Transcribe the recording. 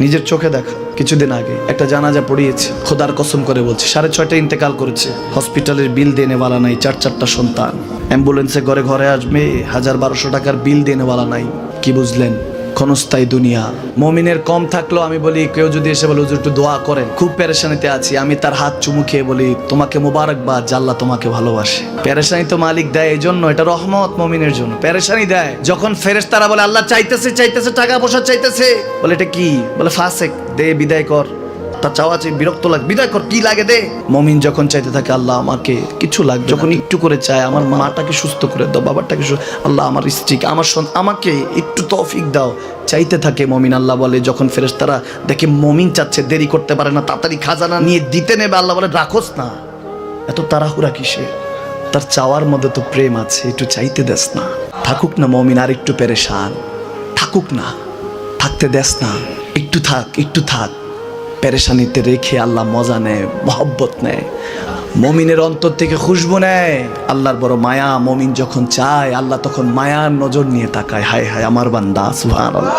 নিজের চোখে দেখা কিছুদিন আগে একটা জানাজা পড়িয়েছে, খোদার কসম করে বলছে 6:30 ইন্তেকাল করেছে। হসপিটালের বিল দেনেওয়ালা নাই, 4 সন্তান, অ্যাম্বুলেন্সে ঘরে ঘরে আসবে, 1000-1200 টাকার বিল দেনেওয়ালা নাই। কি বুঝলেন? ক্ষণস্থায়ী দুনিয়া। মমিনের কম থাকলেও আমি বলি, কেউ যদি এসে বলে হুজুর একটু দোয়া করেন, খুব পেরেশানিতে আছি, আমি তার হাত চুমু খেয়ে বলি তোমাকে মোবারকবাদ, আল্লাহ তোমাকে ভালোবাসে। পেরেশানি তো মালিক দেয়, এই জন্য এটা রহমত মমিনের জন্য। পেরেশানি দেয় যখন ফেরেশতারা বলে আল্লাহ চাইতেছে টাকা পয়সা চাইতেছে, বলে এটা কি? বলে ফাসেক, দে বিদায় কর। তার চাওয়া চেয়ে বিরক্ত লাগে, বিদায় কর, কি লাগে দে। মমিন যখন চাইতে থাকে আল্লাহ আমাকে কিছু লাগবে, যখন একটু করে চায় আমার মাটাকে সুস্থ করে দাও, বাবাটাকে আল্লাহ আমার স্ত্রীকে, আমার আমাকে একটু তৌফিক দাও, চাইতে থাকে মমিন। আল্লাহ বলে যখন ফেরেশতারা দেখে মমিন চাচ্ছে, দেরি করতে পারে না, তাড়াতাড়ি খাজানা নিয়ে দিতে নেবে, আল্লাহ বলে রাখোস না, এত তাড়াহুড়া কিসের? তার চাওয়ার মধ্যে তো প্রেম আছে, একটু চাইতে দেস না। থাকুক না মমিন আর একটু পেরেশান, থাকুক না, থাকতে দেস না, একটু থাক, একটু থাক। পেরেশানিতে রেখে আল্লাহ মজা নেয়, মহব্বত নেয়, মমিনের অন্তর থেকে খুশবু নেয়। আল্লাহর বড় মায়া, মমিন যখন চায় আল্লাহ তখন মায়ার নজর নিয়ে তাকায়, হায় হায় আমার বান্দা, সুবহানাল্লাহ।